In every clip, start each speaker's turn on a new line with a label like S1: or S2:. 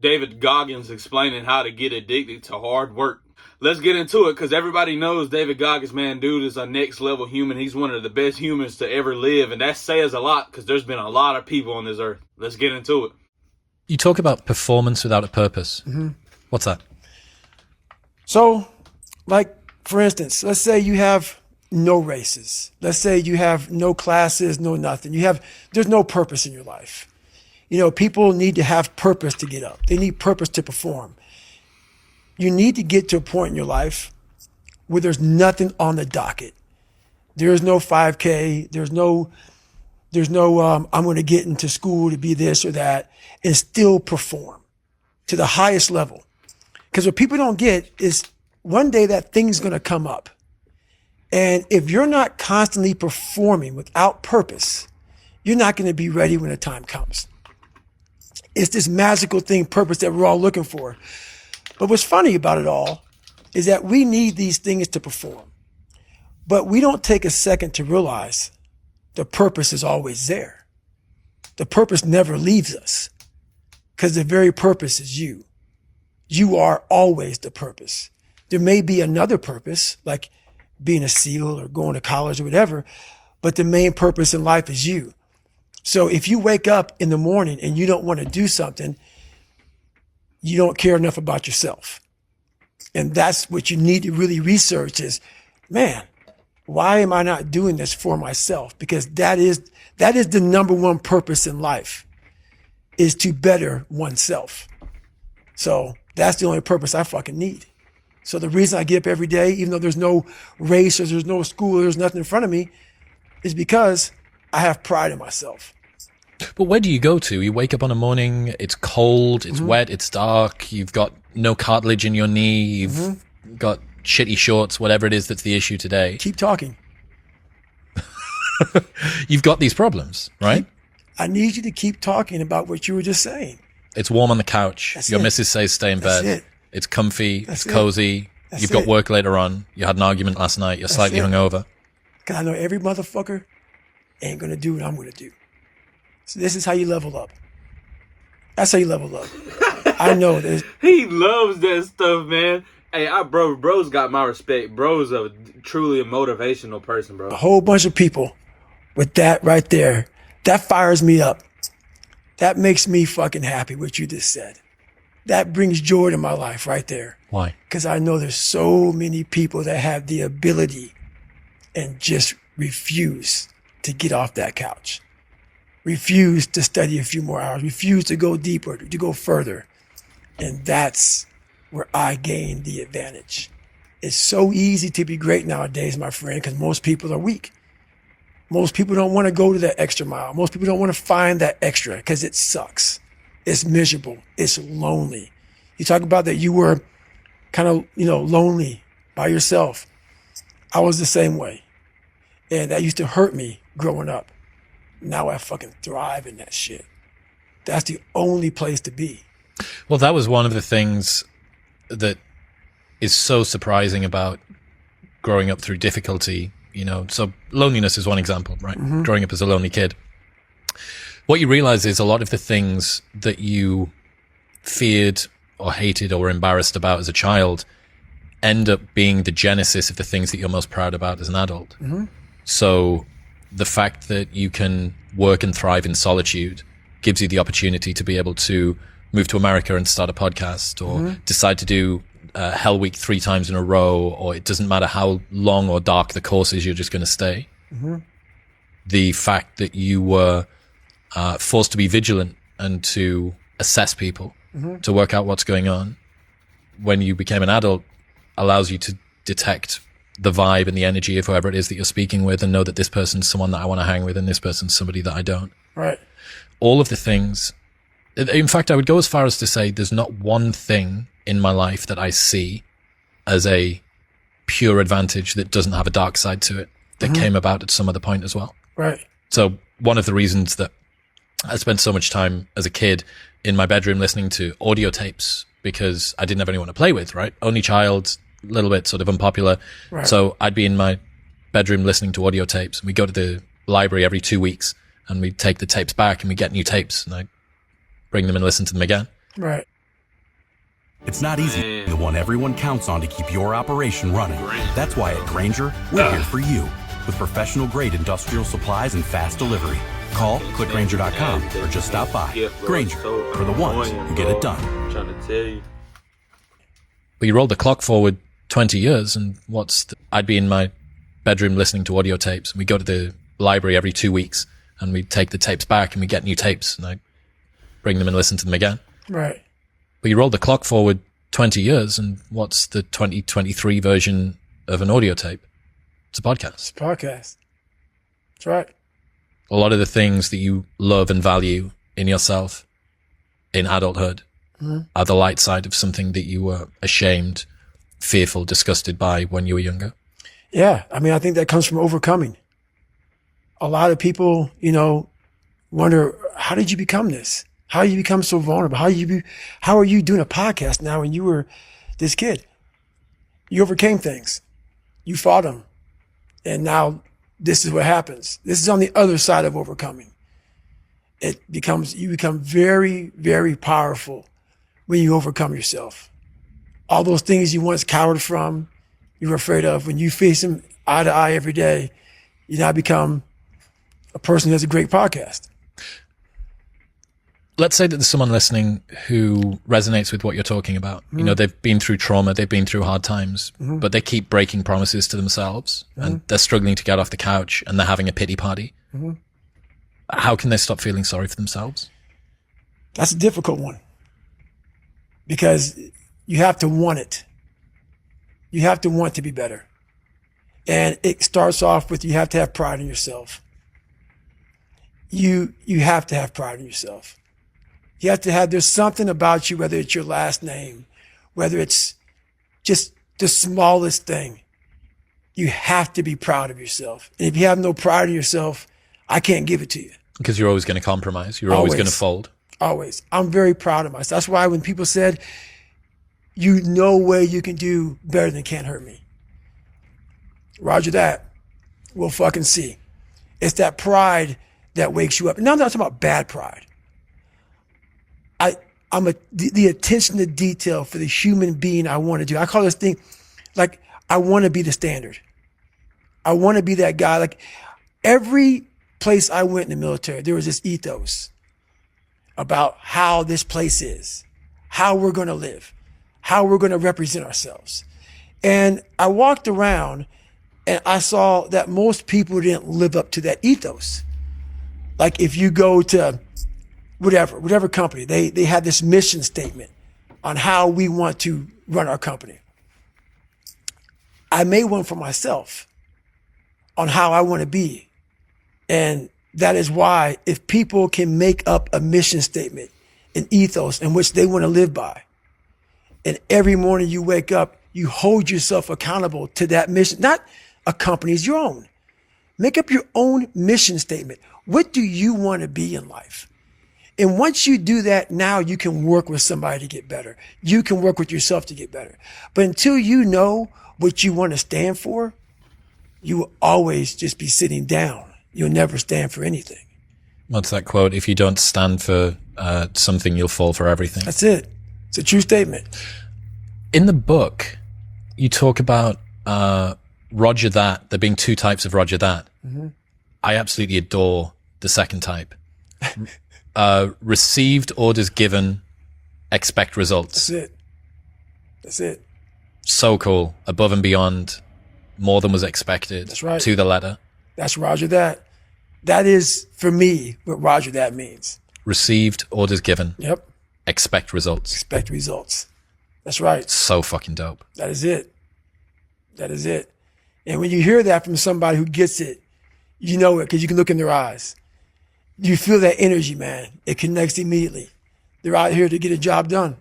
S1: David Goggins explaining how to get addicted to hard work. Let's get into it, because everybody knows David Goggins, man. Dude is a next level human. He's one of the best humans to ever live, and that says a lot, because there's been a lot of people on this earth. Let's get into it.
S2: You talk about performance without a purpose.
S3: Mm-hmm.
S2: What's that?
S3: So, like, for instance, let's say you have no races. Let's say you have no classes, no nothing. There's no purpose in your life. You know, people need to have purpose to get up. They need purpose to perform. You need to get to a point in your life where there's nothing on the docket. There is no 5K. There's no I'm going to get into school to be this or that and still perform to the highest level. Because what people don't get is one day that thing's going to come up. And if you're not constantly performing without purpose, you're not going to be ready when the time comes. It's this magical thing, purpose, that we're all looking for. But what's funny about it all is that we need these things to perform. But we don't take a second to realize the purpose is always there. The purpose never leaves us, because the very purpose is you. You are always the purpose. There may be another purpose, like being a SEAL or going to college or whatever, but the main purpose in life is you. So if you wake up in the morning and you don't want to do something, you don't care enough about yourself. And that's what you need to really research is, man, why am I not doing this for myself? Because that is the number one purpose in life, is to better oneself. So that's the only purpose I fucking need. So the reason I get up every day, even though there's no race or there's no school, or there's nothing in front of me, is because I have pride in myself.
S2: But where do you go to? You wake up on a morning, it's cold, it's wet, it's dark, you've got no cartilage in your knee, you've got shitty shorts, whatever it is that's the issue today.
S3: Keep talking.
S2: You've got these problems, right?
S3: I need you to keep talking about what you were just saying.
S2: It's warm on the couch.
S3: That's
S2: Your
S3: it.
S2: missus says stay in bed.
S3: That's it.
S2: It's comfy.
S3: That's
S2: it's cozy.
S3: That's
S2: You've got
S3: it.
S2: work later on. You had an argument last night. You're slightly
S3: it.
S2: hungover.
S3: Because I know every motherfucker ain't going to do what I'm going to do. So this is how you level up. That's how you level up. I know this.
S1: He loves that stuff, man. Hey, bro's got my respect. Bro's truly a motivational person, bro.
S3: A whole bunch of people with that right there, that fires me up. That makes me fucking happy, what you just said. That brings joy to my life right there.
S2: Why?
S3: Because I know there's so many people that have the ability and just refuse to get off that couch. Refuse to study a few more hours. Refuse to go deeper, to go further. And that's where I gain the advantage. It's so easy to be great nowadays, my friend, because most people are weak. Most people don't want to go to that extra mile. Most people don't want to find that extra because it sucks. It's miserable. It's lonely. You talk about that you were kind of, lonely by yourself. I was the same way. And that used to hurt me growing up. Now I fucking thrive in that shit. That's the only place to be.
S2: Well, that was one of the things that is so surprising about growing up through difficulty. So loneliness is one example, right? Growing up as a lonely kid. What you realize is a lot of the things that you feared or hated or were embarrassed about as a child end up being the genesis of the things that you're most proud about as an adult. So the fact that you can work and thrive in solitude gives you the opportunity to be able to move to America and start a podcast, or decide to do Hell Week 3 times in a row, or it doesn't matter how long or dark the course is, you're just going to stay. The fact that you were forced to be vigilant and to assess people, to work out what's going on when you became an adult, allows you to detect the vibe and the energy of whoever it is that you're speaking with, and know that this person's someone that I want to hang with and this person's somebody that I don't.
S3: Right.
S2: All of the things. In fact, I would go as far as to say there's not one thing in my life that I see as a pure advantage that doesn't have a dark side to it, that came about at some other point as well.
S3: Right.
S2: So one of the reasons that I spent so much time as a kid in my bedroom listening to audio tapes, because I didn't have anyone to play with, right? Only child, a little bit sort of unpopular.
S3: Right.
S2: So I'd be in my bedroom listening to audio tapes, and we go to the library every 2 weeks and we take the tapes back and we get new tapes, and I bring them and listen to them again.
S3: Right.
S4: It's not easy
S1: Man.
S4: being the one everyone counts on to keep your operation running. That's why at Grainger, we're here for you with professional-grade industrial supplies and fast delivery. Call, click Grainger.com, or just stop by. Grainger, for the ones who get it done.
S1: I'm trying to tell you.
S2: But you roll the clock forward 20 years, and I'd be in my bedroom listening to audio tapes, and we go to the library every 2 weeks, and we take the tapes back, and we get new tapes, and I bring them and listen to them again.
S3: Right.
S2: But you roll the clock forward 20 years, and what's the 2023 version of an audio tape? It's a podcast.
S3: It's a podcast. That's right.
S2: A lot of the things that you love and value in yourself in adulthood are the light side of something that you were ashamed, fearful, disgusted by when you were younger.
S3: Yeah. I mean, I think that comes from overcoming. A lot of people, wonder, how did you become this? How did you become so vulnerable? How are you doing a podcast now when you were this kid? You overcame things. You fought them. And now this is what happens. This is on the other side of overcoming. You become very, very powerful when you overcome yourself. All those things you once cowered from, you were afraid of, when you face them eye to eye every day, you now become a person who has a great podcast.
S2: Let's say that there's someone listening who resonates with what you're talking about. They've been through trauma, they've been through hard times, but they keep breaking promises to themselves and they're struggling to get off the couch and they're having a pity party. How can they stop feeling sorry for themselves?
S3: That's a difficult one because you have to want it. You have to want to be better. And it starts off with, you have to have pride in yourself. You have to have pride in yourself. You have to there's something about you, whether it's your last name, whether it's just the smallest thing. You have to be proud of yourself. And if you have no pride in yourself, I can't give it to you.
S2: Because you're always going to compromise. You're always going to fold.
S3: Always. I'm very proud of myself. That's why when people said, no way you can do better than Can't Hurt Me. Roger that. We'll fucking see. It's that pride that wakes you up. Now I'm not talking about bad pride. The attention to detail for the human being I want to do. I call this thing, like, I want to be the standard. I want to be that guy. Like, every place I went in the military, there was this ethos about how this place is, how we're going to live, how we're going to represent ourselves. And I walked around and I saw that most people didn't live up to that ethos. Like, if you go to whatever company, they had this mission statement on how we want to run our company. I made one for myself on how I want to be. And that is why, if people can make up a mission statement, an ethos in which they want to live by, and every morning you wake up, you hold yourself accountable to that mission, not a company's, your own. Make up your own mission statement. What do you want to be in life? And once you do that, now you can work with somebody to get better. You can work with yourself to get better. But until you know what you want to stand for, you will always just be sitting down. You'll never stand for anything.
S2: What's that quote? If you don't stand for something, you'll fall for everything.
S3: That's it. It's a true statement.
S2: In the book, you talk about Roger that, there being two types of Roger that. I absolutely adore the second type. Received, orders given, expect results.
S3: That's it.
S2: So cool. Above and beyond, more than was expected.
S3: That's right.
S2: To the letter.
S3: That's Roger that. That is, for me, what Roger that means.
S2: Received, orders given.
S3: Yep.
S2: Expect results.
S3: Expect results. That's right.
S2: So fucking dope.
S3: That is it. That is it. And when you hear that from somebody who gets it, you know it because you can look in their eyes. You feel that energy, man. It connects immediately. They're out here to get a job done.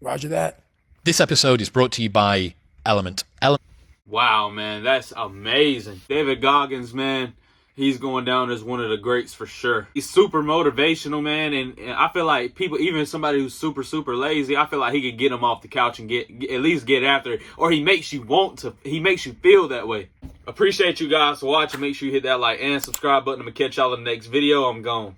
S3: Roger that.
S2: This episode is brought to you by Element.
S1: Wow, man, that's amazing. David Goggins, man, he's going down as one of the greats for sure. He's super motivational, man, and I feel like people, even somebody who's super, super lazy, I feel like he could get him off the couch and at least get after it, or he makes you feel that way. Appreciate you guys for watching. Make sure you hit that like and subscribe button. I'm going to catch y'all in the next video. I'm gone.